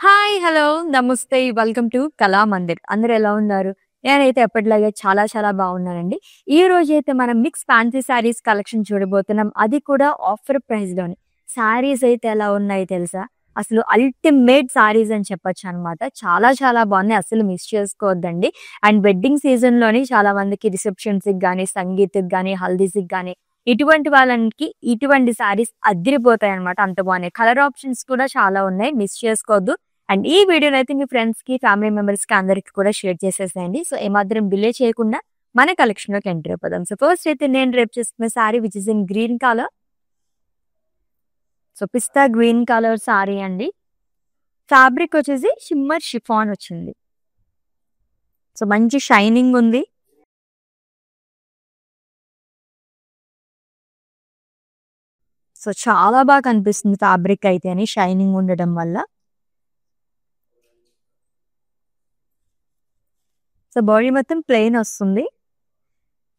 Hi! Hello! నమస్తే! Welcome to కళా మందిర్. అందరూ ఎలా ఉన్నారు? నేనైతే ఎప్పటిలాగే చాలా చాలా బాగున్నానండి. ఈ రోజైతే మనం మిక్స్ ఫ్యాన్సీ శారీస్ కలెక్షన్ చూడబోతున్నాం. అది కూడా ఆఫర్ ప్రైస్‌లోనే. శారీస్ అయితే ఎలా ఉన్నాయి తెలుసా? అసలు అల్టిమేట్ శారీస్ అని చెప్పొచ్చనమాట. చాలా చాలా బాగున్నాయి. అస్సలు మిస్ చేసుకోవద్దండి. అండ్ వెడ్డింగ్ సీజన్‌లోని చాలా మందికి రిసెప్షన్స్‌కి గానీ, సంగీత్‌కి గానీ, హల్దీస్‌కి గానీ ఇటువంటి వాళ్ళకి ఇటువంటి శారీస్ అద్దిరిపోతాయన్నమాట. అంత బాగున్నాయి. కలర్ ఆప్షన్స్ కూడా చాలా ఉన్నాయి. మిస్ చేసుకోవద్దు. అండ్ ఈ వీడియోనైతే మీ ఫ్రెండ్స్‌కి, ఫ్యామిలీ మెంబర్స్‌కి అందరికి కూడా షేర్ చేసేసేయండి. సో, ఏమాత్రం డిలే చేయకుండా మన కలెక్షన్‌లోకి ఎంటర్ అయిపోదాం. సో, ఫస్ట్ అయితే నేను రేపు చేసుకున్న sari which is in green colour. So, pista green colour sari అండి. ఫ్యాబ్రిక్ వచ్చేసి షిమ్మర్ షిఫాన్ వచ్చింది. సో, మంచి షైనింగ్ ఉంది. సో, చాలా బాగా కనిపిస్తుంది ఫ్యాబ్రిక్ అయితేని షైనింగ్ ఉండడం వల్ల. సో, బాడీ మొత్తం ప్లెయిన్ వస్తుంది.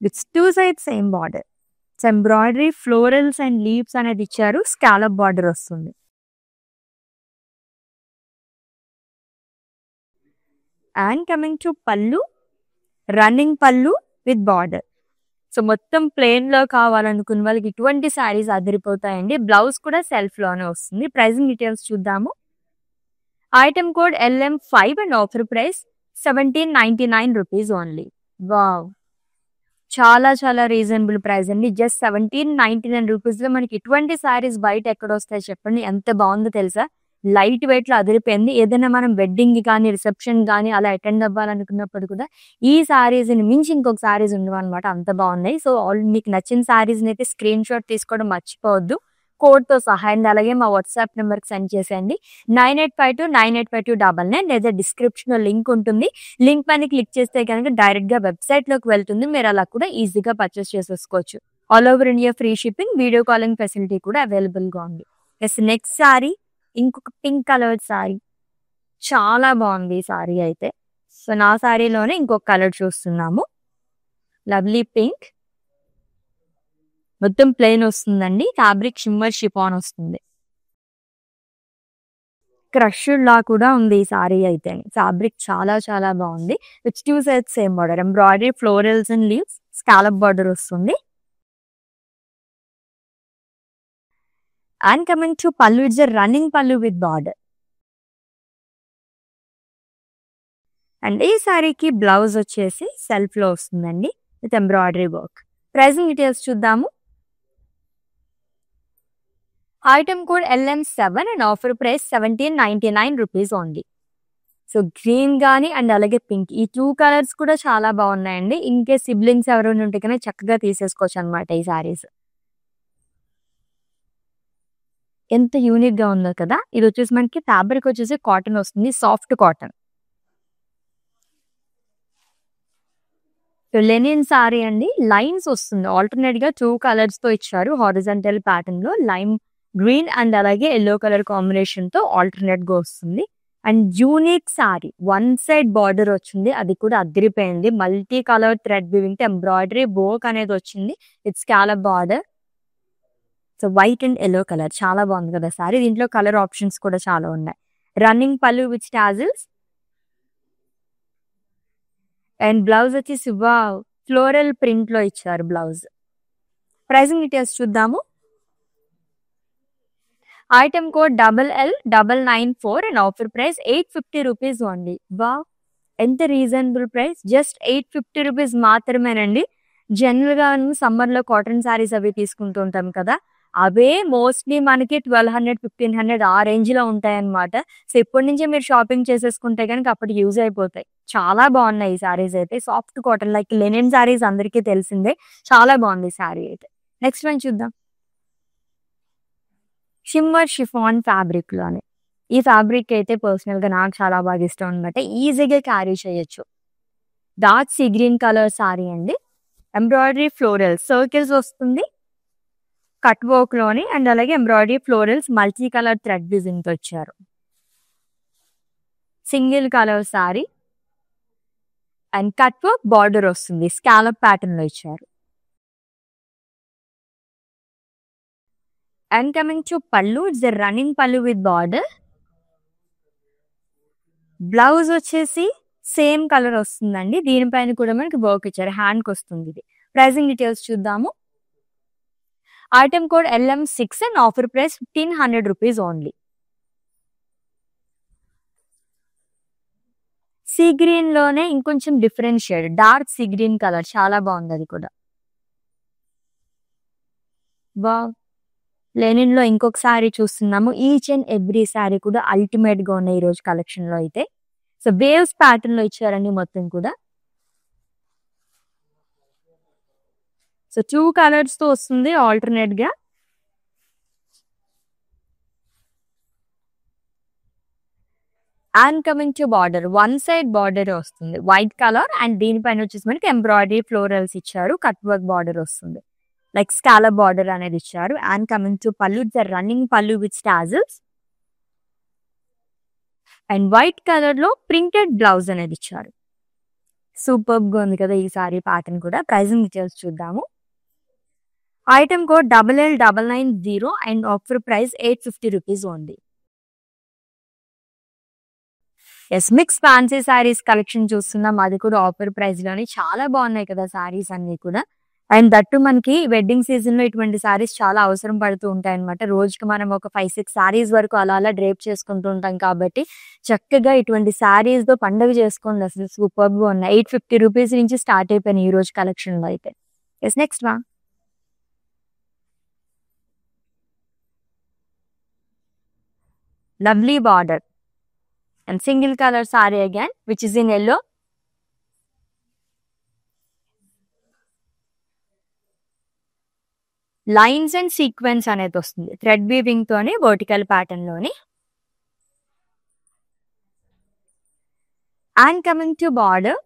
With 2 sides same border. So, embroidery, florals and leaves అనేది ఇచ్చారు. స్కాలప్ బార్డర్ వస్తుంది. అండ్ కమింగ్ టు పల్లు, running pallu with border. So, మొత్తం ప్లెయిన్‌లో కావాలనుకున్న వాళ్ళకి ఇటువంటి శారీస్ అదిరిపోతాయండి. బ్లౌజ్ కూడా సెల్ఫ్‌లోనే వస్తుంది. ప్రైజింగ్ డీటెయిల్స్ చూద్దాము. Item code LM5 and offer price ₹1799 only. Wow! చాలా చాలా రీజనబుల్ ప్రైస్ అండి. జస్ట్ ₹1799లో మనకి ఇటువంటి శారీస్ బయట ఎక్కడొస్తాయి చెప్పండి? ఎంత బాగుందో తెలుసా? లైట్ వెయిట్‌లో అదిరిపోయింది. ఏదైనా మనం వెడ్డింగ్‌కి కానీ, రిసెప్షన్ గానీ అలా అటెండ్ అవ్వాలనుకున్నప్పుడు కూడా ఈ శారీస్‌ని మించి ఇంకొక శారీస్ ఉండవనమాట. అంత బాగున్నాయి. సో, మీకు నచ్చిన శారీస్‌నైతే స్క్రీన్ షాట్ తీసుకోవడం మర్చిపోవద్దు. కోడ్‌తో సహా అండ్ అలాగే మా వాట్సాప్ నెంబర్‌కి సెండ్ చేసేయండి. 9852985299 లేదా డిస్క్రిప్షన్‌లో లింక్ ఉంటుంది. లింక్ పైన క్లిక్ చేస్తే గనుక డైరెక్ట్‌గా వెబ్‌సైట్‌లోకి వెళ్తుంది. మీరు అలా కూడా ఈజీగా పర్చేస్ చేసేసుకోవచ్చు. All over India free shipping, video calling facility కూడా అవైలబుల్‌గా ఉంది. నెక్స్ట్ సారీ ఇంకొక పింక్ కలర్ సారీ. చాలా బాగుంది ఈ సారీ అయితే. సో, నా సారీలోనే ఇంకొక కలర్ చూస్తున్నాము. Lovely pink. మొత్తం ప్లెయిన్ వస్తుందండి. ఫ్యాబ్రిక్ షిమ్మర్ షిఫాన్ వస్తుంది. క్రష్‌డ్‌లా కూడా ఉంది ఈ సారీ అయితే. ఫ్యాబ్రిక్ చాలా చాలా బాగుంది. With 2 sides same border. Embroidery, florals and leaves, scallop border వస్తుంది. And coming to pallu, it's a running pallu with border. And ఈ సారీకి బ్లౌజ్ వచ్చేసి సెల్ఫ్‌లో వస్తుందండి. With embroidery work. Pricing details చూద్దాము. Item code LM7 and offer price ₹1799 only. So, green గానీ and అలాగే pink ఈ 2 కలర్స్ కూడా చాలా బాగున్నాయండి. ఇన్ కేస్ సిబ్లింగ్స్ ఎవరైనా ఉంటే కనుక చక్కగా తీసేసుకోవచ్చు అనమాట ఈ సారీస్. ఎంత యూనిక్‌గా ఉందో కదా! ఇది వచ్చేసి మనకి ఫ్యాబ్రిక్ వచ్చేసి కాటన్ వస్తుంది. Soft cotton. So, linen sari అండి. లైన్స్ వస్తుంది. ఆల్టర్‌నేట్‌గా 2 కలర్స్‌తో ఇచ్చారు. హారిజాంటల్ ప్యాటర్న్‌లో లైమ్ గ్రీన్ అండ్ అలాగే యెల్లో కలర్ కాంబినేషన్‌తో ఆల్టర్‌నేట్‌గా వస్తుంది. And unique sari. One side border వచ్చింది. అది కూడా అదిరిపోయింది. మల్టీ కలర్ థ్రెడ్ వీవింగ్‌తో ఎంబ్రాయిడరీ వర్క్ అనేది వచ్చింది. With scallop border. So, white and yellow colour చాలా బాగుంది కదా సారీ. దీంట్లో కలర్ ఆప్షన్స్ కూడా చాలా ఉన్నాయి. Running pallu with tassels. And blouse వచ్చేసి వావ్! ఫ్లోరల్ ప్రింట్‌లో ఇచ్చారు బ్లౌజ్. ప్రైజింగ్ డీటెయిల్స్ చూద్దాము. Item code LL994 and offer price ₹850 only. Wow! ఎంత రీజనబుల్ ప్రైస్. జస్ట్ ₹850 మాత్రమేనండి. జనరల్‌గా మనం సమ్మర్‌లో కాటన్ శారీస్ అవి తీసుకుంటూ ఉంటాం కదా! అవే మోస్ట్‌లీ మనకి 1200, 1500 ఆ రేంజ్‌లో ఉంటాయన్నమాట. సో, ఇప్పటి నుంచే మీరు షాపింగ్ చేసేసుకుంటే గనుక అప్పటికి యూజ్ అయిపోతాయి. చాలా బాగున్నాయి ఈ శారీస్ అయితే. Soft cotton like linen saris అందరికీ తెలిసిందే. చాలా బాగుంది ఈ శారీ అయితే. నెక్స్ట్ వన్ చూద్దాం. షిమ్మర్ షిఫాన్ ఫ్యాబ్రిక్‌లోనే. ఈ ఫ్యాబ్రిక్ అయితే పర్సనల్‌గా నాకు చాలా బాగా ఇష్టం అనమాట. ఈజీగా క్యారీ చేయొచ్చు. Dark sea green colour sorry అండి. ఎంబ్రాయిడరీ ఫ్లోరల్స్ సర్కిల్స్ వస్తుంది. కట్ వర్క్‌లోని అండ్ అలాగే embroidery florals multi colour thread డిజైన్‌తో ఇచ్చారు. Single colour sorry and cut work border వస్తుంది. స్కాలప్ ప్యాటర్న్‌లో ఇచ్చారు. And coming to pallu, it's a running pallu with border. Blouse వచ్చేసి same colour వస్తుందండి. దీనిపైన కూడా మనకి వర్క్ ఇచ్చారు. హ్యాండ్కి వస్తుంది ఇది. ప్రైజింగ్ డీటెయిల్స్ చూద్దాము. Item code LM6 and offer price 1500 rupees only. Sea green లోనే ఇంకొంచెం different shade, dark sea green colour, చాలా బాగుంది అది కూడా. లెనిన్ లో ఇంకొక సారీ చూస్తున్నాము. ఈచ్ అండ్ ఎవ్రీ సారీ కూడా అల్టిమేట్ గా ఉన్నాయి ఈ రోజు కలెక్షన్ లో అయితే. సో వేవ్స్ ప్యాటర్న్ లో ఇచ్చారండి మొత్తం కూడా. సో 2 కలర్స్ తో వస్తుంది ఆల్టర్నేట్ గా. And coming to border, one side border వస్తుంది వైట్ కలర్ అండ్ దీనిపైన వచ్చేసి మనకి ఎంబ్రాయిడరీ ఫ్లోరల్స్ ఇచ్చారు. కట్ వర్క్ బార్డర్ వస్తుంది, లైక్ స్కాలప్ బార్డర్ అనేది ఇచ్చారు. And coming to pallu, the running pallu with tassels and white colour లో ప్రింటెడ్ బ్లౌజ్ అనేది ఇచ్చారు. సూపర్ గా ఉంది కదా ఈ సారీ ప్యాటర్న్ కూడా. ప్రైజింగ్ డీటెయిల్స్ చూద్దాము. Item code LL990 and offer price 850 rupees only. Yes, mix fancy saris collection చూస్తున్నాం. అది కూడా ఆఫర్ ప్రైస్ లోని. చాలా బాగున్నాయి కదా సారీస్ అన్ని కూడా. అండ్ దట్టు మనకి వెడ్డింగ్ సీజన్ లో ఇటువంటి సారీస్ చాలా అవసరం పడుతూ ఉంటాయి అనమాట. రోజుకి మనం ఒక 5-6 సారీస్ వరకు అలా అలా డ్రేప్ చేసుకుంటూ ఉంటాం కాబట్టి చక్కగా ఇటువంటి సారీస్ తో పండుగ చేసుకోండి. అసలు సూపర్ గా ఉన్నాయి. 850 రూపీస్ నుంచి స్టార్ట్ అయిపోయినాయి ఈ రోజు కలెక్షన్ లో అయితే. ఎస్, నెక్స్ట్ వా lovely border and single colour sorry again which is in yellow. Lines and sequence అనేది వస్తుంది థ్రెడ్ వీవింగ్ తోని వర్టికల్ ప్యాటర్న్ లోని. And coming to border,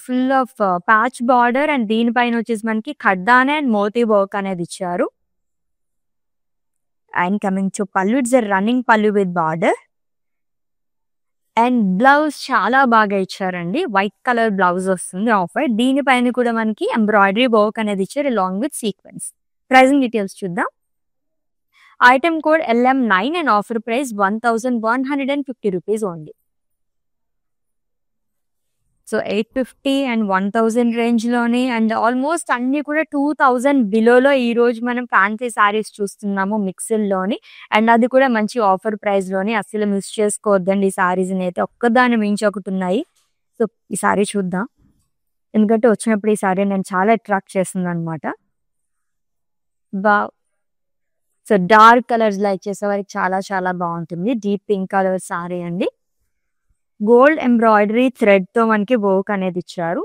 full of patch border and దీనిపైన వచ్చేసి మనకి ఖడ్దానే అండ్ మోతీ వర్క్ అనేది ఇచ్చారు. And coming to pallu, it's running pallu with border and blouse చాలా బాగా ఇచ్చారండి. వైట్ కలర్ బ్లౌజ్ వస్తుంది ఆఫర్. దీనిపైన కూడా మనకి ఎంబ్రాయిడరీ వర్క్ అనేది ఇచ్చారు along with sequence. Pricing details చూద్దాం. Item code LM9 and offer price 1150 rupees only. So 850 and 1000 range లోని అండ్ ఆల్మోస్ట్ అన్ని కూడా 2000 బిలోలో ఈ రోజు మనం ఫ్యాన్సీ సారీస్ చూస్తున్నాము మిక్స్డ్ లోని. అండ్ అది కూడా మంచి ఆఫర్ ప్రైస్ లోని. అసలు మిస్ చేసుకోవద్దండి ఈ సారీస్ అయితే. ఒక్కదాని మించి ఒకటి ఉన్నాయి. సో ఈ సారీ చూద్దాం, ఎందుకంటే వచ్చినప్పుడు ఈ సారీ నేను చాలా అట్రాక్ట్ చేస్తుంది అనమాట. సో డార్క్ కలర్స్ లైక్ చేసే వారికి చాలా చాలా బాగుంటుంది. డీప్ పింక్ కలర్ సారీ అండి. గోల్డ్ ఎంబ్రాయిడరీ థ్రెడ్ తో మనకి వర్క్ అనేది ఇచ్చారు.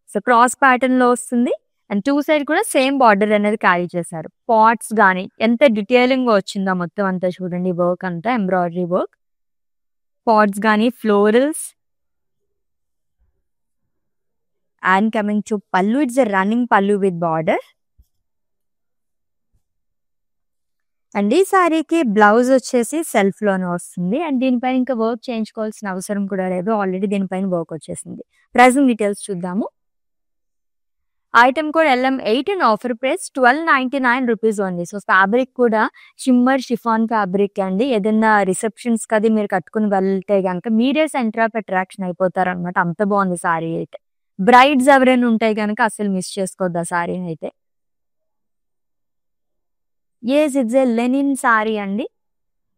సో క్రాస్ ప్యాటర్న్ లో వస్తుంది అండ్ 2 సైడ్ కూడా సేమ్ బార్డర్ అనేది క్యారీ చేశారు. పాట్స్ గానీ ఎంత డీటెయిలింగ్ గా వచ్చిందో మొత్తం అంతా చూడండి. వర్క్ అంతా ఎంబ్రాయిడరీ వర్క్, పాట్స్ గానీ florals. And coming to pallu, it's running pallu with border and ఈ సారీకి బ్లౌజ్ వచ్చేసి సెల్ఫ్ లోనే వస్తుంది. అండ్ దీనిపైన ఇంకా వర్క్ చేయించుకోవాల్సిన అవసరం కూడా లేదు, ఆల్రెడీ దీనిపైన వర్క్ వచ్చేసింది. ప్రైజింగ్ డీటెయిల్స్ చూద్దాము. Item code LM8 and offer price 1299 rupees only. So fabric కూడా షిమ్మర్ షిఫాన్ ఫ్యాబ్రిక్ అండి. ఏదైనా రిసెప్షన్స్ కది మీరు కట్టుకుని వెళ్తే కనుక మీరే సెంటర్ ఆఫ్ అట్రాక్షన్ అయిపోతారు అనమాట. అంత బాగుంది సారీ అయితే. బ్రైడ్స్ ఎవరైనా ఉంటాయి కనుక అసలు మిస్ చేసుకోవద్దు ఆ సారీని అయితే. Yes, it's a linen sari అండి.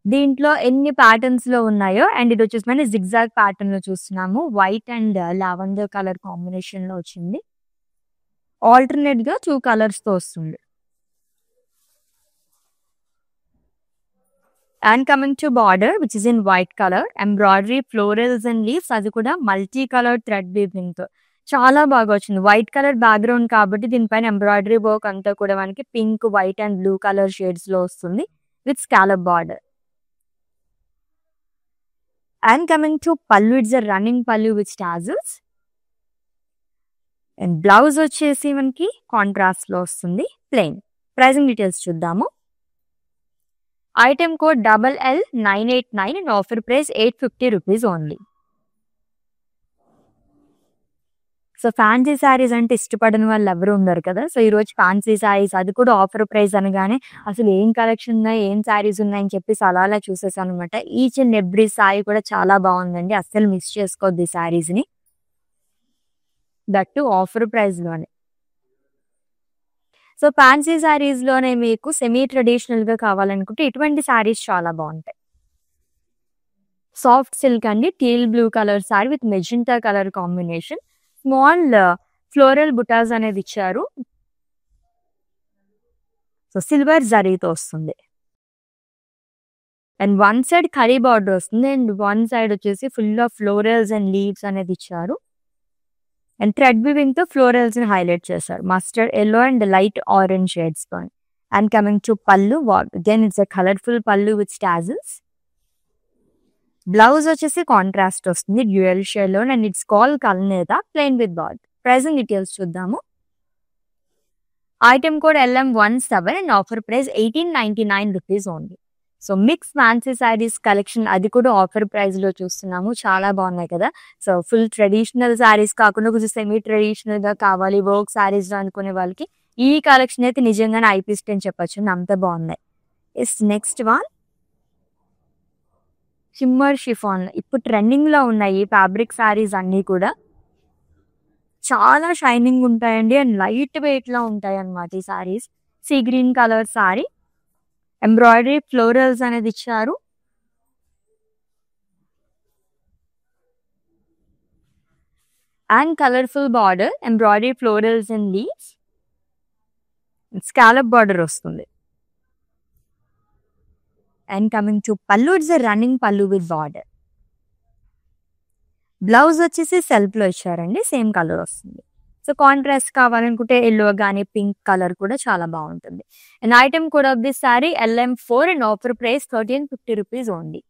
దీంట్లో ఎన్ని ప్యాటర్న్స్ లో ఉన్నాయో అండ్ ఇది వచ్చేసి మనం జిగ్జాగ్ ప్యాటర్న్ లో చూస్తున్నాము. White and lavender colour combination లో వచ్చింది. ఆల్టర్నేట్ గా 2 కలర్స్ తో వస్తుంది. And coming to border which is in white colour, embroidery florals and leaves, అది కూడా మల్టీ కలర్ థ్రెడ్ వీవింగ్ తో చాలా బాగా వచ్చింది. వైట్ కలర్ బ్యాక్గ్రౌండ్ కాబట్టి దీనిపైన ఎంబ్రాయిడరీ వర్క్ అంతా కూడా మనకి pink, white and blue colour shades లో వస్తుంది with scallop border. And coming to pallu, it's running pallu with tassels and blouse వచ్చేసి మనకి కాంట్రాస్ట్ లో వస్తుంది ప్లెయిన్. ప్రైజింగ్ డీటెయిల్స్ చూద్దాము. Item code LL989 and offer price 850 rupees only. So fancy saris అంటే ఇష్టపడని వాళ్ళు ఎవరు ఉండరు కదా! సో ఈరోజు ఫ్యాన్సీ శారీస్ అది కూడా ఆఫర్ ప్రైస్ అనగానే అసలు ఏం కలెక్షన్ ఉన్నాయి, ఏం శారీస్ ఉన్నాయని చెప్పేసి అలా చూసేసాననమాట. ఈచ్ అండ్ ఎవ్రీ శారీ కూడా చాలా బాగుందండి. అస్సలు మిస్ చేసుకోవద్దు ఈ శారీస్‌ని. దట్ టూ ఆఫర్ ప్రైస్‌లోనే. సో ఫ్యాన్సీ శారీస్‌లోనే మీకు సెమీ ట్రెడిషనల్‌గా కావాలనుకుంటే ఇటువంటి శారీస్ చాలా బాగుంటాయి. సాఫ్ట్ సిల్క్ అండి. Teal blue colour sari with magenta colour combination. Small floral బుటాస్ అనేది ఇచ్చారు. సో సిల్వర్ జరీతో వస్తుంది. అండ్ వన్ సైడ్ కరీ బార్డర్ వస్తుంది. అండ్ వన్ సైడ్ వచ్చేసి full of florals and leaves అనేది ఇచ్చారు. అండ్ థ్రెడ్ వీవింగ్ తో ఫ్లోరల్స్ ని హైలైట్ చేశారు. Mustard yellow and light orange shades తో. And coming to pallu, again it's a colourful pallu with tassels. Blouse వచ్చేసి కాంట్రాస్ట్ వస్తుంది డ్యూయల్ షేడ్ లో. అండ్ ఇట్స్ కాల్ కల్నేదా plain with border. Pricing details చూద్దాము. Item code LM17 and offer price 1899 rupees only. So mix fancy saris collection అది కూడా offer price లో చూస్తున్నాము. చాలా బాగున్నాయి కదా. సో ఫుల్ ట్రెడిషనల్ శారీస్ కాకుండా కొంచెం సెమీ ట్రెడిషనల్ గా కావాలి వర్క్ శారీస్ అనుకునే వాళ్ళకి ఈ కలెక్షన్ అయితే నిజంగానే ఐపీస్ట్ అని చెప్పొచ్చు. అంత బాగున్నాయి. Is next one shimmer chiffon. ఇప్పుడు ట్రెండింగ్ లో ఉన్నాయి ఈ ఫ్యాబ్రిక్ శారీస్ అన్ని కూడా. చాలా షైనింగ్ ఉంటాయండి అండ్ లైట్ వెయిట్ లో ఉంటాయి అన్నమాట ఈ saris. See green colour sari. Embroidery florals అనేది ఇచ్చారు. And colourful border, embroidery florals and leaves. Scallop border వస్తుంది. And coming to pallu, it's a running pallu with border. Blouse వచ్చేసి సెల్ఫ్ లో ఇచ్చారండి. సేమ్ కలర్ వస్తుంది. సో కాంట్రాస్ట్ కావాలనుకుంటే ఎల్లో కానీ పింక్ కలర్ కూడా చాలా బాగుంటుంది. And item code of this sari LM4 and offer price 1350 rupees only.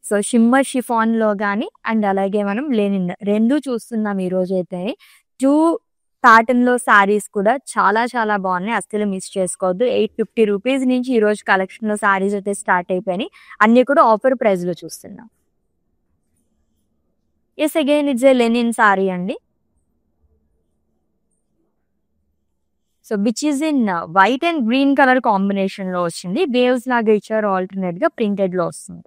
So shimmer chiffon లో కానీ అండ్ అలాగే మనం లెనిన్ రెండు చూస్తున్నాం ఈ రోజు అయితే. 2 ప్యాటర్న్ లో శారీస్ కూడా చాలా చాలా బాగున్నాయి. అస్సలు మిస్ చేసుకోవద్దు. 850 రూపీస్ నుంచి ఈ రోజు కలెక్షన్ లో శారీస్ అయితే స్టార్ట్ అయిపోయినాయి. అన్ని కూడా ఆఫర్ ప్రైస్ లో చూస్తున్నాం. Yes again it's a linen sari అండి. So which is in white and green colour combination లో వచ్చింది. వేవ్స్ లాగా ఇచ్చారు. ఆల్టర్నేట్ గా ప్రింటెడ్ లో వస్తుంది.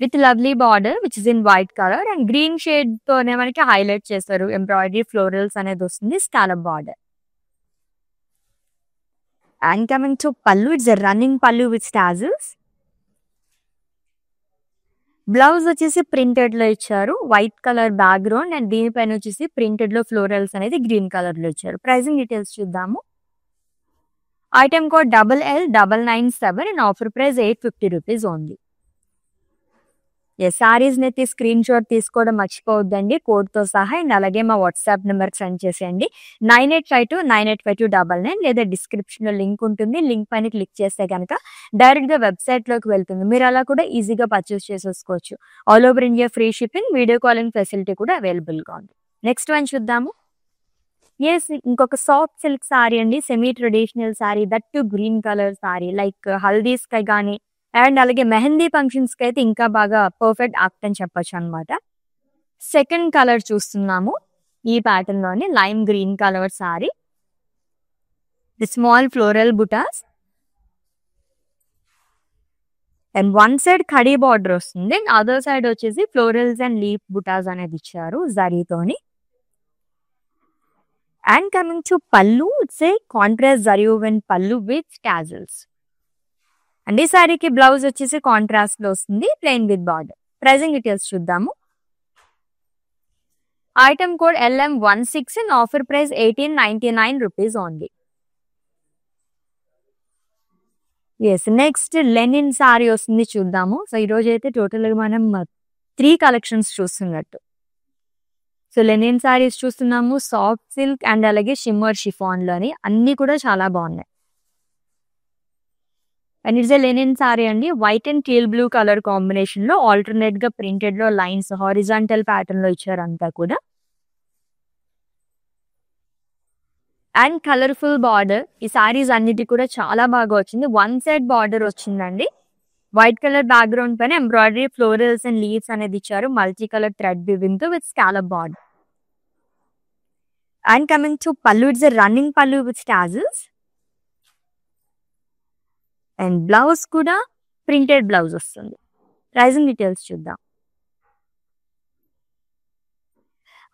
With lovely border which is in white colour and green shade తోనే మనకి హైలైట్ చేస్తారు. ఎంబ్రాయిడరీ ఫ్లోరల్స్ అనేది వస్తుంది. Scallop border. And coming to pallu, it's a running pallu with tassels. Blouse వచ్చేసి ప్రింటెడ్ లో ఇచ్చారు. వైట్ కలర్ బ్యాక్గ్రౌండ్ అండ్ దీనిపైన వచ్చేసి ప్రింటెడ్ లో ఫ్లోరల్స్ అనేది గ్రీన్ కలర్ లో ఇచ్చారు. ప్రైసింగ్ డీటెయిల్స్ చూద్దాము. Item code LL997 and offer price 850 rupees only. Saris అయితే స్క్రీన్ షాట్ తీసుకోవడం మర్చిపోవద్దండి కోడ్తో సహా. అండ్ అలాగే మా వాట్సాప్ నెంబర్కి సెండ్ చేసేయండి. 9852985299 లేదా డిస్క్రిప్షన్లో లింక్ ఉంటుంది. లింక్ పైన క్లిక్ చేస్తే కనుక డైరెక్ట్గా వెబ్సైట్లోకి వెళ్తుంది. మీరు అలా కూడా ఈజీగా పర్చేస్ చేసేసుకోవచ్చు. All over India free shipping, video calling facility కూడా అవైలబుల్గా ఉంది. నెక్స్ట్ వన్ చూద్దాము. ఇంకొక సాఫ్ట్ సిల్క్ సారీ అండి. Semi traditional sari, that too green colour sari. Like హల్దీస్కి కానీ అండ్ అలాగే మెహందీ ఫంక్షన్స్ కి అయితే ఇంకా బాగా పర్ఫెక్ట్ యాప్ట్ అని చెప్పొచ్చు అనమాట. సెకండ్ కలర్ చూస్తున్నాము ఈ ప్యాటర్న్ లోని. Lime green colour sari, the small floral butas and one side కడీ బార్డర్ వస్తుంది. అండ్ అదర్ సైడ్ వచ్చేసి ఫ్లోరల్స్ అండ్ లీఫ్ బుటాస్ అనేది ఇచ్చారు జరీతోని. And coming to pallu, it's a contrast zari woven pallu with tassels. And ఈ సారీకి బ్లౌజ్ వచ్చేసి కాంట్రాస్ట్ లో వస్తుంది, plain with border. Pricing details చూద్దాము. Item code LM16 and offer price 1899 rupees only. Next linen sari వస్తుంది చూద్దాము. సో ఈ రోజు అయితే టోటల్ గా మనం 3 కలెక్షన్స్ చూస్తున్నట్టు. సో లెనిన్ సారీస్ చూస్తున్నాము, సాఫ్ట్ సిల్క్ అండ్ అలాగే షిమ్మర్ షిఫాన్ లోని. అన్ని కూడా చాలా బాగున్నాయి. And it's a linen sari అండి. White and teal blue colour combination లో ఆల్టర్నేట్ గా ప్రింటెడ్ లో లైన్స్ హారిజాంటల్ ప్యాటర్న్ లో ఇచ్చారు అంతా కూడా. And colourful border. ఈ సారీస్ అన్నిటి కూడా చాలా బాగా వచ్చింది. వన్ సైడ్ బార్డర్ వచ్చిందండి. వైట్ కలర్ బ్యాక్గ్రౌండ్ పైన ఎంబ్రాయిడరీ ఫ్లోరల్స్ అండ్ లీవ్స్ అనేది ఇచ్చారు మల్టీ కలర్ థ్రెడ్ వివింగ్ తో with scallop border. And coming to pallu, it's a running pallu with tassels. And blouse కూడా ప్రింటెడ్ బ్లౌజ్ వస్తుంది. ప్రైజింగ్ డీటెయిల్స్ చూద్దాం.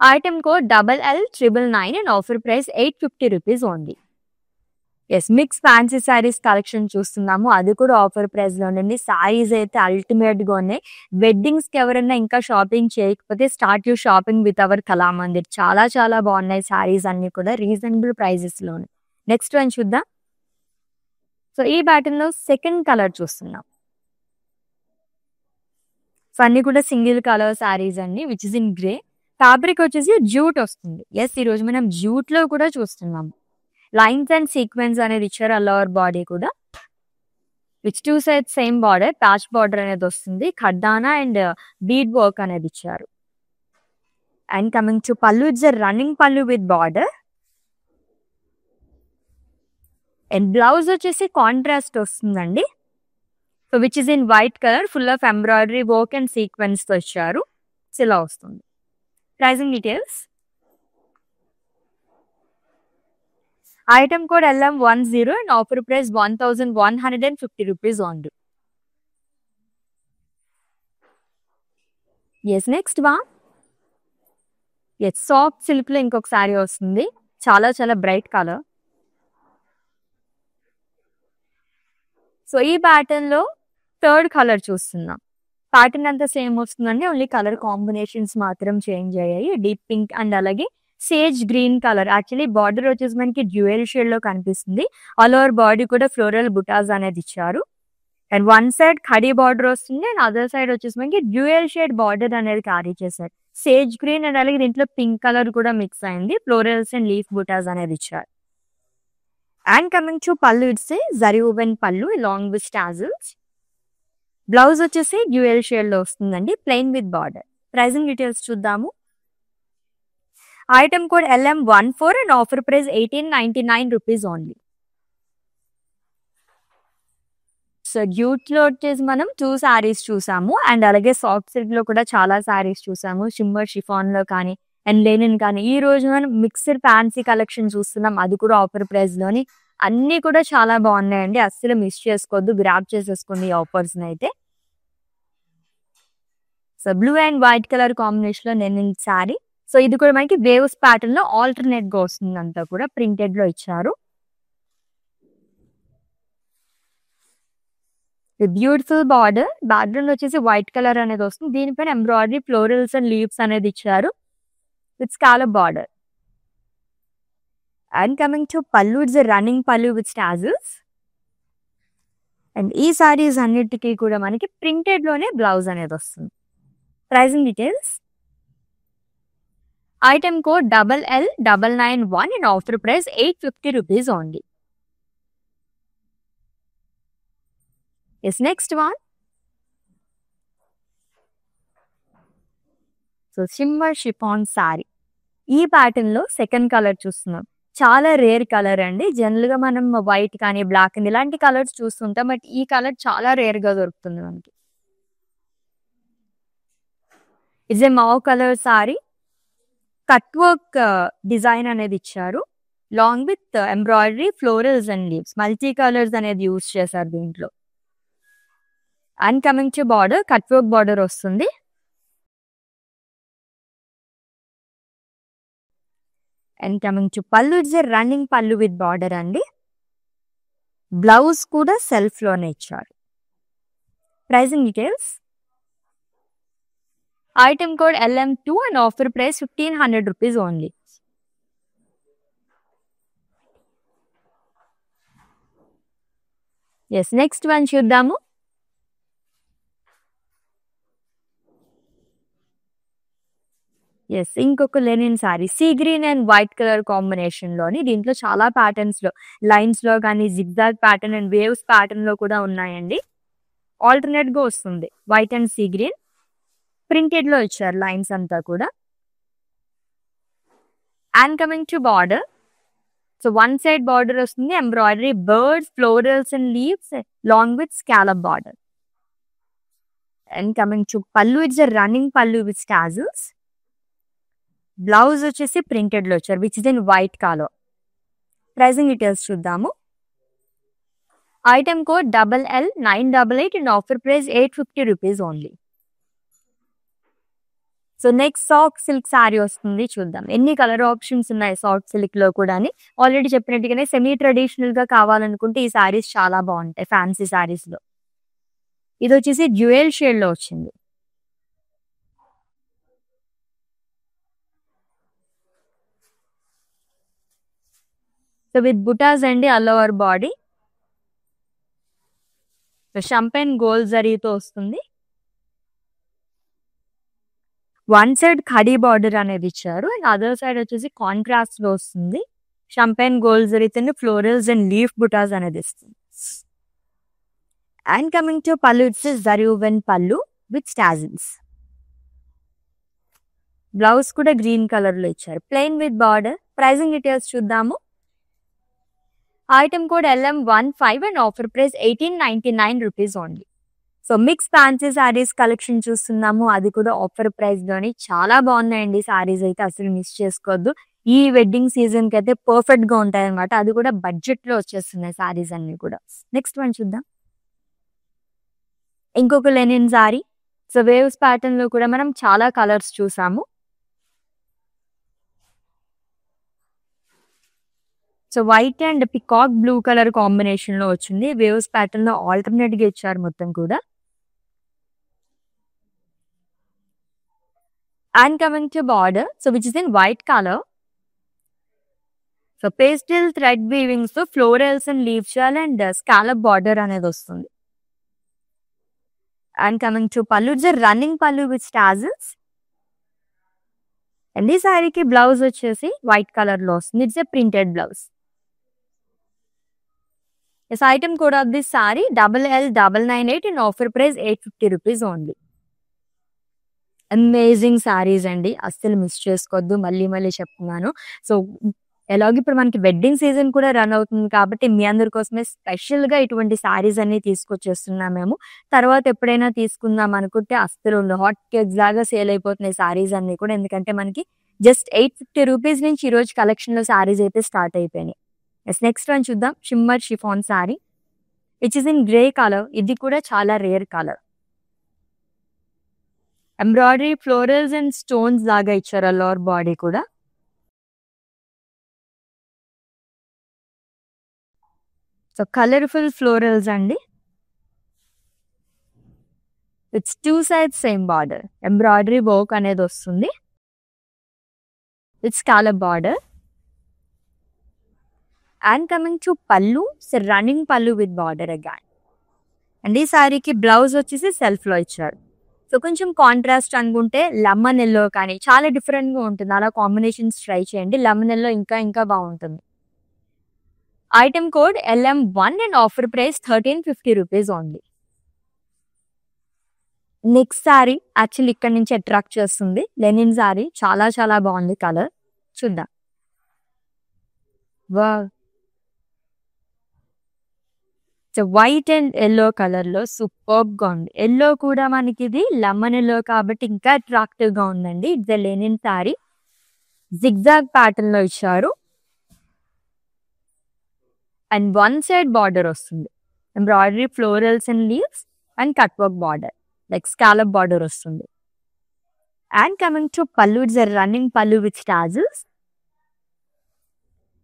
Item code LL999 and offer price 850 rupees only. Yes, mix fancy saris collection చూస్తున్నాము, అది కూడా offer price లో ఉండండి. శారీస్ అయితే ultimate గా ఉన్నాయి. వెడ్డింగ్స్ కి ఎవరైనా ఇంకా షాపింగ్ చేయకపోతే start you shopping with our Kalamandir. చాలా చాలా బాగున్నాయి శారీస్ అన్ని కూడా రీజనబుల్ ప్రైజెస్ లో ఉన్నాయి. నెక్స్ట్ వన్ చూద్దాం. సో ఈ ప్యాటర్న్ లో సెకండ్ కలర్ చూస్తున్నాం. సో అన్ని కూడా సింగిల్ కలర్ శారీస్ అండి, which is in grey. Fabric వచ్చేసి జూట్ వస్తుంది. ఎస్, ఈ రోజు మనం జూట్ లో కూడా చూస్తున్నాము. లైన్స్ అండ్ సీక్వెన్స్ అనేది ఇచ్చారు. లోవర్ బాడీ కూడా which two side same border, patch border అనేది వస్తుంది. ఖడ్డానా అండ్ బీడ్ వర్క్ అనేది ఇచ్చారు. And coming to pallu, it's running pallu with border. And blouse వచ్చేసి కాంట్రాస్ట్ వస్తుందండి. So which is in white colour, full of embroidery work and sequence తో ఇచ్చారు. ఇలా వస్తుంది. Pricing details. Item code LM10 and offer price 1150 rupees only. Yes, next yes, soft silk లో ఇంకొక శారీ వస్తుంది. చాలా చాలా బ్రైట్ కలర్. సో ఈ ప్యాటర్న్ లో థర్డ్ కలర్ చూస్తున్నాం. ప్యాటర్న్ అంతా సేమ్ వస్తుందండి, ఓన్లీ కలర్ కాంబినేషన్స్ మాత్రం చేంజ్ అయ్యాయి. డీప్ పింక్ అండ్ అలాగే sage green colour. Actually border వచ్చేసి మనకి డ్యూయల్ షేడ్ లో కనిపిస్తుంది. ఆల్ ఓవర్ బాడీ కూడా ఫ్లోరల్ బుటాస్ అనేది ఇచ్చారు. And one side khadi border వస్తుంది అండ్ అదర్ సైడ్ వచ్చేసి మనకి డ్యూయల్ షేడ్ బార్డర్ అనేది క్యారీ చేశారు. సేజ్ గ్రీన్ అండ్ అలాగే దీంట్లో పింక్ కలర్ కూడా మిక్స్ అయింది. ఫ్లోరల్స్ అండ్ లీఫ్ బుటాస్ అనేది ఇచ్చారు. And coming to pallu, it's zari woven pallu along with tassels. Blouse వచ్చేసి డ్యూయల్ షేడ్ లో వస్తుందండి, plain with border. Pricing details చూద్దాము. Item code LM14 and offer price 1899 rupees only. So డ్యూట్ లో వచ్చేసి మనం 2 శారీస్ చూసాము అండ్ అలాగే సాఫ్ట్ సిల్క్ లో కూడా చాలా శారీస్ చూసాము. షిమ్మర్ షిఫాన్ లో కానీ అండ్ లెనిన్ కానీ. ఈ రోజు మనం మిక్స్డ్ ఫ్యాన్సీ కలెక్షన్ చూస్తున్నాం, అది కూడా ఆఫర్ ప్రైస్ లోని. అన్ని కూడా చాలా బాగున్నాయండి, అస్సలు మిస్ చేసుకోవద్దు, గ్రాబ్ చేసేసుకోండి ఈ ఆఫర్స్ అయితే. So blue and white colour combination లో లెనిన్ శారీ. సో ఇది కూడా మనకి వేవ్స్ ప్యాటర్న్ లో ఆల్టర్నేట్ గా వస్తుంది, అంతా కూడా ప్రింటెడ్ లో ఇచ్చారు. బ్యూటిఫుల్ బార్డర్, బ్యాక్గ్రౌండ్ వచ్చేసి వైట్ కలర్ అనేది వస్తుంది. దీనిపైన ఎంబ్రాయిడరీ ఫ్లోరల్స్ అండ్ లీవ్స్ అనేది ఇచ్చారు with scallop border. And coming to pallu, it's running pallu with tassels. And ఈ సారీస్ అన్నిటికీ కూడా మనకి ప్రింటెడ్ లోనే బ్లౌజ్ అనేది వస్తుంది. Pricing details. Item code LL991 and offer price 850 rupees only. Yes, next one. So shimmer chiffon sari. ఈ ప్యాటర్న్ లో సెకండ్ కలర్ చూస్తున్నాం. చాలా రేర్ కలర్ అండి. జనరల్ గా మనం వైట్ కానీ బ్లాక్ అని ఇలాంటి కలర్స్ చూస్తుంటాం, బట్ ఈ కలర్ చాలా రేర్ గా దొరుకుతుంది మనకి. It's a mauve colour sari. Cut work design అనేది ఇచ్చారు long with embroidery florals and leaves. Multi colours అనేది యూజ్ చేశారు దీంట్లో. And coming to border, cut work border వస్తుంది. And coming to pallu, it's running pallu with border అండి. బ్లౌజ్ కూడా self లోనే ఇచ్చారు. Pricing details. Item code LM2 and offer price 1500 rupees only. Yes, next one చూద్దాము. Yes, ఇంకొక linen sari. Sea green and white colour combination లోని. దీంట్లో చాలా ప్యాటర్న్స్ లో, లైన్స్ లో కానీ zigzag pattern and waves pattern లో కూడా ఉన్నాయండి. ఆల్టర్నేట్ గా వస్తుంది. White and sea green printed లో ఇచ్చారు లైన్స్ అంతా కూడా. And coming to border, so one side border వస్తుంది, embroidery birds florals and leaves long with scallop border. And coming to pallu, it's a running pallu with tassels. Blouse వచ్చేసి printed లో వచ్చారు which is in white colour. Pricing details చూద్దాము. Item code LL988 and offer price 850 rupees only. So next soft silk sari వస్తుంది, చూద్దాం ఎన్ని colour options ఉన్నాయి soft silk లో కూడా అని. ఆల్రెడీ చెప్పినట్టుగానే సెమీ ట్రెడిషనల్ గా కావాలనుకుంటే ఈ శారీస్ చాలా బాగుంటాయి ఫ్యాన్సీ శారీస్ లో. ఇది వచ్చేసి డ్యూయల్ షేడ్ లో వచ్చింది. సో విత్ బుటాస్ అండి all over body. So champagne gold జరీతో వస్తుంది. వన్ సైడ్ ఖడీ బార్డర్ అనేది ఇచ్చారు అండ్ అదర్ సైడ్ వచ్చేసి కాంట్రాస్ట్ లో వస్తుంది. షంపెన్ గోల్డ్ జరీతో ఫ్లోరల్స్ అండ్ లీఫ్ బుటాస్ అనేది ఇస్తుంది. And coming to pallu, it's zari woven pallu with tassels. Blouse కూడా గ్రీన్ కలర్ లో ఇచ్చారు, plain with border. Pricing details చూద్దాము. Item code LM15 and offer price 1899 rupees only. So mix fancy saris collection చూస్తున్నాము, అది కూడా ఆఫర్ ప్రైస్ లోని. చాలా బాగున్నాయండి శారీస్ అయితే, అసలు మిస్ చేసుకోవద్దు. ఈ వెడ్డింగ్ సీజన్ కి అయితే పర్ఫెక్ట్ గా ఉంటాయి అనమాట. అది కూడా బడ్జెట్ లో వచ్చేస్తున్నాయి శారీస్ అన్ని కూడా. నెక్స్ట్ వన్ చూద్దాం. ఇంకొక linen sari. So waves pattern లో కూడా మనం చాలా కలర్స్ చూసాము. So white and peacock blue colour combination లో వచ్చింది. వేవ్స్ ప్యాటర్న్ లో ఆల్టర్నేట్ గా ఇచ్చారు మొత్తం కూడా. And coming to border, so which is in white colour. So pastel thread weavings తో florals and leave shall and scallop border అనేది వస్తుంది. And coming to pallu, it's running pallu with tassels. And ఈ శారీకి బ్లౌజ్ వచ్చేసి వైట్ కలర్ లో వస్తుంది. It's a printed blouse. This item code of this saree LL998 and offer price 850 rupees only. Amazing saris అండి, అస్సలు miss చేసుకోవద్దు. మళ్ళీ మళ్ళీ చెప్తున్నాను. సో ఎలాగో ఇప్పుడు మనకి వెడ్డింగ్ సీజన్ కూడా రన్ అవుతుంది కాబట్టి మీ అందరి కోసమే స్పెషల్ గా ఇటువంటి శారీస్ అన్ని తీసుకొచ్చేస్తున్నాం మేము. తర్వాత ఎప్పుడైనా తీసుకుందాం అనుకుంటే అస్సలు హాట్ కేక్స్ లాగా సేల్ అయిపోతున్నాయి శారీస్ అన్ని కూడా. ఎందుకంటే మనకి జస్ట్ 850 రూపీస్ నుంచి ఈ రోజు కలెక్షన్ లో శారీస్ అయితే స్టార్ట్ అయిపోయినాయి. నెక్స్ట్ వన్ చూద్దాం. Shimmer chiffon sari which is in grey colour. ఇది కూడా చాలా rare colour. Embroidery florals and stones లాగా ఇచ్చారు లోవర్ బాడీ కూడా. సో కలర్ఫుల్ ఫ్లోరల్స్ అండి. It's two sides same border. Embroidery work అనేది వస్తుంది. It's scallop border. And coming to పళ్ళు, running pallu with border again. And ఈ శారీకి బ్లౌజ్ వచ్చేసి సెల్ఫ్ లో ఇచ్చారు. సో కొంచెం కాంట్రాస్ట్ అనుకుంటే లెమన్ ఎల్లో కానీ చాలా డిఫరెంట్ గా ఉంటుంది. అలా కాంబినేషన్స్ ట్రై చేయండి. లెమన్ ఎల్లో ఇంకా ఇంకా బాగుంటుంది. Item code LM1 and offer price 1350 rupees only. Next sari actually ఇక్కడ నుంచి అట్రాక్ట్ చేస్తుంది. లెనిన్ శారీ చాలా చాలా బాగుంది కలర్. చూద్దాం. Wow, so white and yellow colour లో సూపర్బ్ గా ఉంది. ఎల్లో కూడా మనకి ఇది లెమన్ ఎల్లో కాబట్టి ఇంకా అట్రాక్టివ్ గా ఉందండి. It's a linen sari. Zigzag pattern లో ఇచ్చారు. అండ్ వన్ సైడ్ బార్డర్ వస్తుంది. Embroidery florals and leaves and cut work border like scallop border వస్తుంది. And coming to pallu, it's a running pallu with tassels.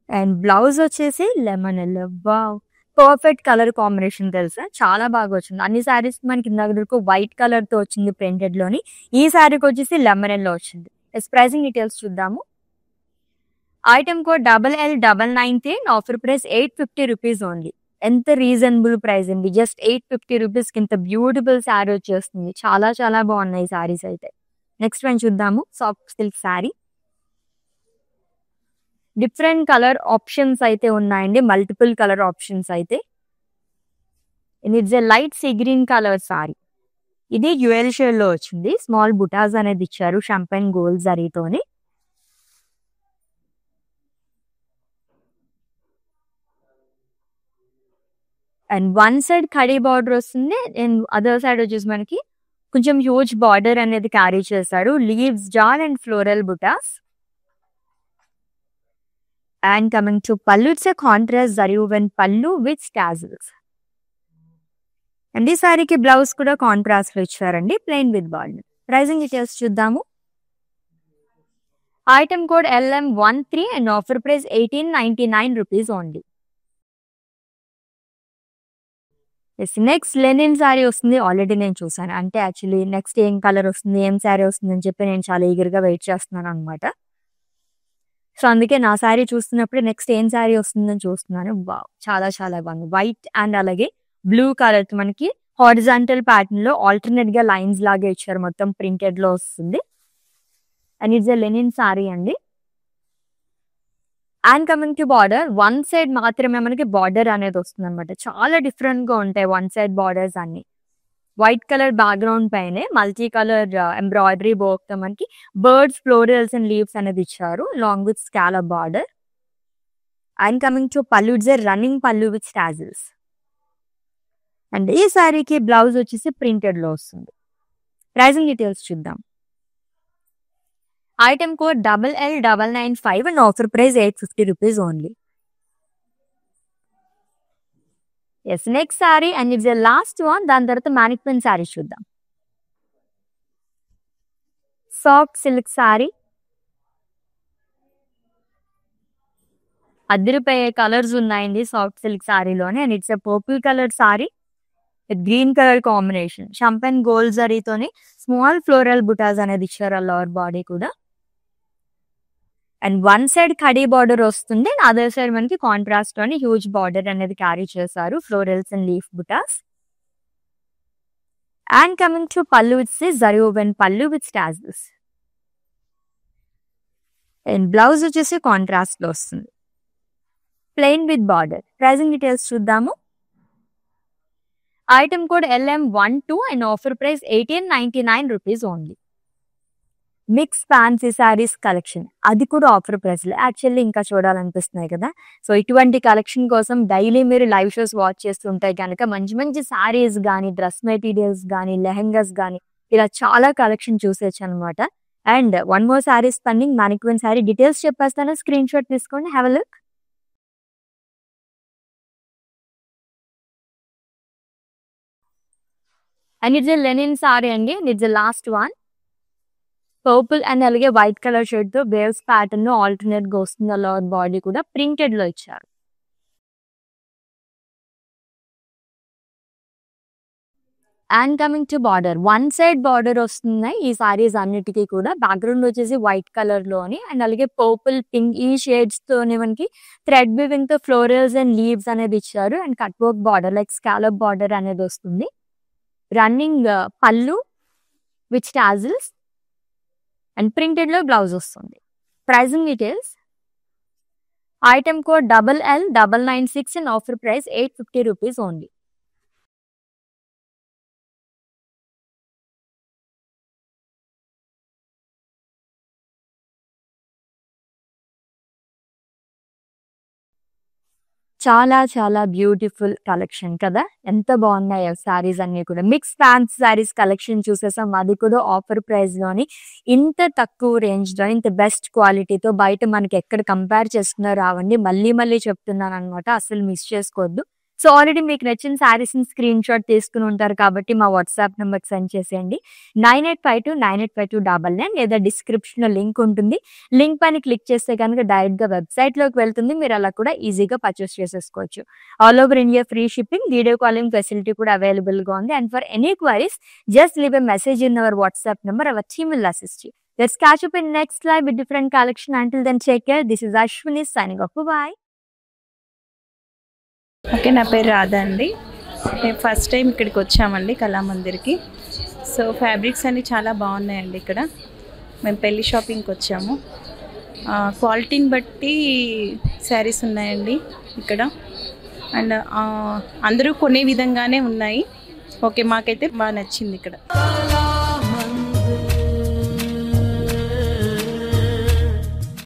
And blouse వచ్చేసి lemon yellow. Wow, perfect colour combination తెలుసా, చాలా బాగా వచ్చింది. అన్ని శారీస్ మనకి ఇందాక వైట్ కలర్ తో వచ్చింది ప్రింటెడ్ లోని. ఈ శారీకి వచ్చేసి లెమన్ ఎల్లో వచ్చింది. ప్రైజింగ్ డీటెయిల్స్ చూద్దాము. Item code LL998 offer price 850 rupees only. ఎంత రీజనబుల్ ప్రైస్ అండి, జస్ట్ 850 రూపీస్ కి ఇంత బ్యూటిఫుల్ శారీ వచ్చేస్తుంది. చాలా చాలా బాగున్నాయి శారీస్ అయితే. నెక్స్ట్ వన్ చూద్దాము. Soft silk sari. Different colour options అయితే ఉన్నాయండి, మల్టిపుల్ కలర్ ఆప్షన్స్ అయితే. It's a light sea green colour sari. ఇది డ్యూయల్ షేడ్ లో వచ్చింది. స్మాల్ బుటాస్ అనేది ఇచ్చారు షాంపెన్ గోల్డ్ జరీతోని. And one side khadi border వస్తుంది అండ్ అదర్ సైడ్ వచ్చేసి మనకి కొంచెం హ్యూజ్ బార్డర్ అనేది క్యారీ చేశారు. లీవ్స్, జాన్ and floral butas. And coming to pallu, it's a contrast zari woven pallu with tassels. And ఈ సారీకి బ్లౌజ్ కూడా కాంట్రాస్ట్ లో ఇచ్చారండి, plain with border. Pricing details చూద్దాము. Item code LM13 and offer price 1899 rupees only. Next linen sari వస్తుంది. Already నేను చూసాను, అంటే యాక్చువల్లీ నెక్స్ట్ ఏం కలర్ వస్తుంది, ఏం శారీ వస్తుంది అని చెప్పి నేను చాలా ఈగర్గా వెయిట్ చేస్తున్నాను అనమాట. సో అందుకే నా శారీ చూస్తున్నప్పుడు నెక్స్ట్ ఏం శారీ వస్తుందని చూస్తున్నాను. వావ్, చాలా చాలా బాగుంది. వైట్ అండ్ అలాగే బ్లూ కలర్ మనకి హారిజాంటల్ ప్యాటర్న్ లో ఆల్టర్నేట్ గా లైన్స్ లాగా ఇచ్చారు, మొత్తం ప్రింటెడ్ లో వస్తుంది. And it's a linen sari అండి. And coming to border, one side మాత్రమే మనకి బార్డర్ అనేది వస్తుంది అనమాట. చాలా డిఫరెంట్ గా ఉంటాయి వన్ సైడ్ బార్డర్స్ అన్ని. వైట్ కలర్ బ్యాక్గ్రౌండ్ పైనే మల్టీ కలర్ ఎంబ్రాయిడరీ వర్క్ తో మనకి బర్డ్స్, ఫ్లోరల్స్ అండ్ లీవ్స్ అనేది ఇచ్చారు long with scallop border. And coming to pallu, it's a running pallu with tassels. And ఈ శారీకి బ్లౌజ్ వచ్చేసి ప్రింటెడ్ లో వస్తుంది. ప్రైజింగ్ డీటెయిల్స్ చూద్దాం. Item code LL995 and offer price 850 rupees only. Yes, next sari and it's last one. దాని తర్వాత mannequin sari చూద్దాం. Soft silk sari, అదిరిపోయే కలర్స్ ఉన్నాయండి సాఫ్ట్ సిల్క్ శారీలోనే. And it's a purple colour sari green colour combination. Champagne gold జరీతోని small floral బుటాస్ అనేది ఇచ్చారు ఆ లోవర్ బాడీ కూడా. అండ్ వన్ సైడ్ కడీ బార్డర్ వస్తుంది, అండ్ అదర్ సైడ్ మనకి కాంట్రాస్ట్ లోని హ్యూజ్ బార్డర్ అనేది క్యారీ చేశారు, ఫ్లోరల్స్ అండ్ లీఫ్ బుటాస్. And coming to pallu, it's zari woven pallu with tassels. And blouse వచ్చేసి కాంట్రాస్ట్ లో వస్తుంది, plain with border. Pricing details చూద్దాము. Item code LM12 and offer price 1899 rupees only. Mix fancy saris collection, అది కూడా offer price లో. Actually ఇంకా చూడాలనిపిస్తున్నాయి కదా. సో ఇటువంటి కలెక్షన్ కోసం డైలీ మీరు లైవ్ షోస్ వాచ్ చేస్తుంటే కనుక మంచి మంచి శారీస్ కానీ, డ్రెస్ మెటీరియల్స్ కానీ, లెహెంగాస్ కానీ ఇలా చాలా కలెక్షన్ చూసేచ్చు అనమాట. And one more sari spending, mannequin sari details చెప్పేస్తాను, స్క్రీన్ షాట్ తీసుకోండి, have a look. And it's a linen sari అండి. It's a last one. Purple and అలాగే వైట్ కలర్ షేడ్ తో వేవ్స్ ప్యాటర్న్ లో ఆల్టర్నేట్ గా వస్తుంది. లోవర్ బాడీ కూడా ప్రింటెడ్ లో ఇచ్చారు. And coming to border, one side border వస్తున్నాయి ఈ సారీస్ అన్నిటికీ కూడా. బ్యాక్గ్రౌండ్ వచ్చేసి వైట్ కలర్ లోని అండ్ అలాగే పర్పుల్, పింక్ ఈ షేడ్స్ తోనే మనకి థ్రెడ్ వీవింగ్ తో ఫ్లోరల్స్ అండ్ లీవ్స్ అనేది ఇచ్చారు. And cut work border like scallop border అనేది వస్తుంది. Running pallu with tassels and printed లో బ్లౌజ్ వస్తుంది. Pricing details. Item code LL996 and offer price 850 rupees only. చాలా చాలా బ్యూటిఫుల్ కలెక్షన్ కదా, ఎంత బాగున్నాయో శారీస్ అన్ని కూడా. మిక్స్ ఫ్యాన్స్ శారీస్ కలెక్షన్ చూసేసాం, అది కూడా ఆఫర్ ప్రైస్ లోని. ఇంత తక్కువ రేంజ్ లో ఇంత బెస్ట్ క్వాలిటీతో బయట మనకి ఎక్కడ కంపేర్ చేసుకున్నా రావండి. మళ్ళీ మళ్ళీ చెప్తున్నాను అనమాట, అసలు మిస్ చేసుకోవద్దు. సో ఆల్రెడీ మీకు నచ్చిన శారీస్ స్క్రీన్ షాట్ తీసుకుని ఉంటారు కాబట్టి మా వాట్సాప్ నెంబర్కి సెండ్ చేసేయండి. 9852985299 లేదా డిస్క్రిప్షన్ లో లింక్ ఉంటుంది. లింక్ పైన క్లిక్ చేస్తే కనుక డైరెక్ట్ గా వెబ్సైట్ లోకి వెళ్తుంది. మీరు అలా కూడా ఈజీగా పర్చేస్ చేసేసుకోవచ్చు. All over India free shipping, video calling facility కూడా అవైలబుల్ గా ఉంది. And for any queries just leave a message in our WhatsApp number. Our team will assist you. Let's catch up in next live with different collection. Until then, take care. This is Ashwini signing off. Bye. Okay, నా పేరు రాధా అండి. మేము first time ఇక్కడికి వచ్చామండి కళామందిర్కి. So fabrics అన్నీ చాలా బాగున్నాయండి ఇక్కడ. మేము పెళ్లి షాపింగ్కి వచ్చాము. క్వాలిటీని బట్టి శారీస్ ఉన్నాయండి ఇక్కడ. అండ్ అందరూ కొనే విధంగానే ఉన్నాయి. ఓకే, మాకైతే బాగా నచ్చింది ఇక్కడ.